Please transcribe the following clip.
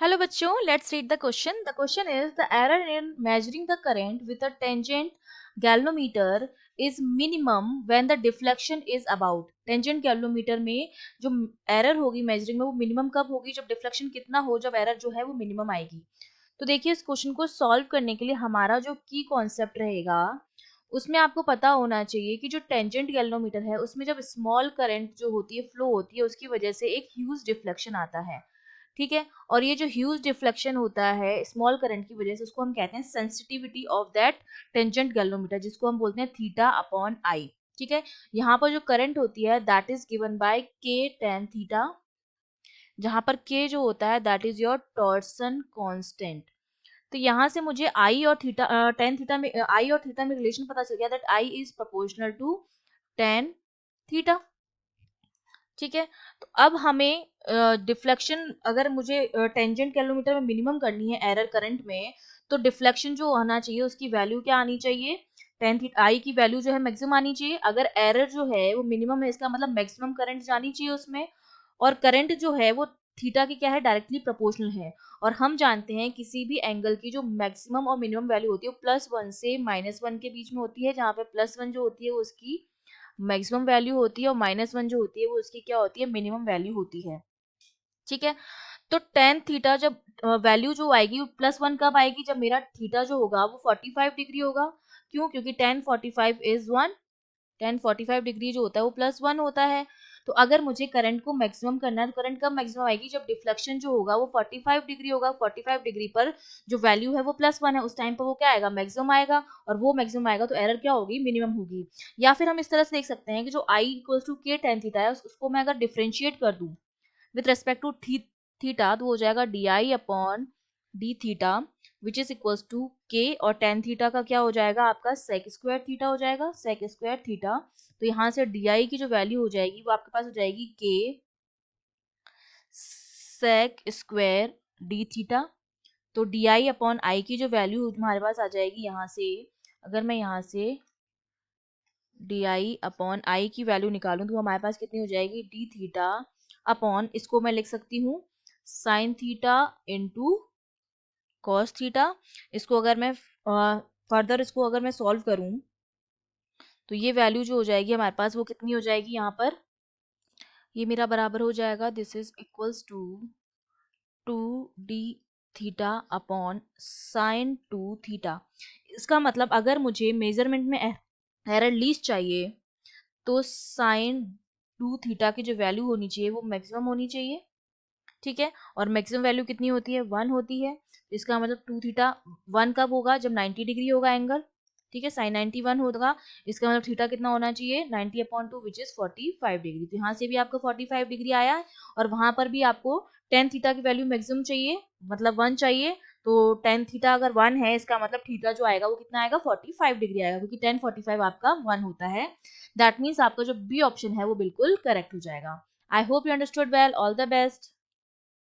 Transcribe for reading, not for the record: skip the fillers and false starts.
Hello बच्चों, let's read the question. The question is the error in measuring the current with a tangent galvanometer is minimum when the deflection is about. Tangent galvanometer में जो error होगी measuring में वो minimum कब होगी? जब deflection कितना हो, जब error जो है वो minimum आएगी. तो देखिए इस क्वेश्चन को सॉल्व करने के लिए हमारा जो की कॉन्सेप्ट रहेगा उसमें आपको पता होना चाहिए कि जो टेंजेंट गैल्वेनोमीटर है उसमें जब स्मॉल करंट जो होती है फ्लो होती है उसकी वजह से एक ह्यूज डिफ्लेक्शन आता है. ठीक है, और ये जो ह्यूज डिफ्लेक्शन होता है स्मॉल करंट की वजह से उसको हम कहते हैं sensitivity of that tangent galvanometer, जिसको हम बोलते हैं थीटा अपॉन आई. ठीक है, यहाँ पर जो करंट होती है दैट इज गिवन बाय के टेन थीटा, जहां पर के जो होता है that is your torsion constant. तो यहाँ से मुझे आई और थीटा टेन थीटा में आई और थीटा में रिलेशन पता चल गया that I is proportional to tan theta. ठीक है, तो अब हमें डिफ्लेक्शन अगर मुझे टेंजेंट किलोमीटर में मिनिमम करनी है एरर करंट में, तो डिफ्लेक्शन जो आना चाहिए उसकी वैल्यू क्या आनी चाहिए? टेन थीटा आई की वैल्यू जो है मैक्सिमम आनी चाहिए. अगर एरर जो है वो मिनिमम है इसका मतलब मैक्सिमम करंट जानी चाहिए उसमें, और करंट जो है वो थीटा की क्या है, डायरेक्टली प्रोपोर्शनल है. और हम जानते हैं किसी भी एंगल की जो मैक्सिमम और मिनिमम वैल्यू होती है वो +1 से -1 के बीच में होती है, जहाँ पे +1 जो होती है वो उसकी मैक्सिमम वैल्यू होती है और -1 जो होती है वो उसकी क्या होती है, मिनिमम वैल्यू होती है. ठीक है, तो टेन थीटा जब वैल्यू जो आएगी वो +1 कब आएगी? जब मेरा थीटा जो होगा वो 45 डिग्री होगा. क्यों? क्योंकि टेन 45 इज 1, टेन 45 डिग्री जो होता है वो +1 होता है. तो अगर मुझे करंट को मैक्सिमम करना है तो करंट कब मैक्सिमम आएगी? जब डिफ्लेक्शन जो होगा वो 45 डिग्री होगा. 45 डिग्री पर जो वैल्यू है वो +1 है, उस टाइम पर वो क्या आएगा, मैक्सिमम आएगा. और वो मैक्सिमम आएगा तो एरर क्या होगी, मिनिमम होगी. या फिर हम इस तरह से देख सकते हैं कि जो आई इक्वल टू के टेन थीटा है उसको मैं अगर डिफ्रेंशिएट कर दूं विथ रेस्पेक्ट टू थीटा, तो हो जाएगा d I upon d theta which is equals to k, और टेन थीटा का क्या हो जाएगा आपका, सेक स्क्वायर थीटा हो जाएगा, सेक स्क्वायर थीटा. तो यहाँ से डी आई की जो वैल्यू हो जाएगी वो आपके पास हो जाएगी के सेक स्क्वायर डी थीटा. तो डी आई अपॉन आई की जो वैल्यू हमारे पास आ जाएगी यहाँ से, अगर मैं यहाँ से डी आई अपॉन आई की वैल्यू निकालूं तो हमारे पास कितनी हो जाएगी, डी थीटा अपॉन, इसको मैं लिख सकती हूँ sine theta into cos theta. इसको अगर मैं फर्दर इसको अगर मैं सॉल्व करूं तो ये वैल्यू जो हो जाएगी हमारे पास वो कितनी हो जाएगी, यहाँ पर ये मेरा बराबर हो जाएगा, this is equals to 2d theta upon sine 2 theta. इसका मतलब अगर मुझे मेजरमेंट में एरर लीस्ट चाहिए तो साइन 2 थीटा की जो वैल्यू होनी चाहिए वो मैक्सिमम होनी चाहिए. ठीक है, और मैक्सिमम वैल्यू कितनी होती है, 1 होती है. इसका मतलब 2 थीटा 1 कब होगा, जब 90 डिग्री होगा एंगल. ठीक है, साइन 91 होगा. इसका मतलब थीटा कितना होना चाहिए, 90 अपॉन 2 विच इज 45 डिग्री. तो यहाँ से भी आपको 45 डिग्री आया है, और वहां पर भी आपको टेन थीटा की वैल्यू मैक्सिमम चाहिए, मतलब 1 चाहिए. तो टेन थीटा अगर 1 है इसका मतलब थीटा जो आएगा वो कितना आएगा, 45 डिग्री आएगा, क्योंकि टेन 45 आपका 1 होता है. दैट मीन्स आपका जो बी ऑप्शन है वो बिल्कुल करेक्ट हो जाएगा. I hope you understood well. All the best.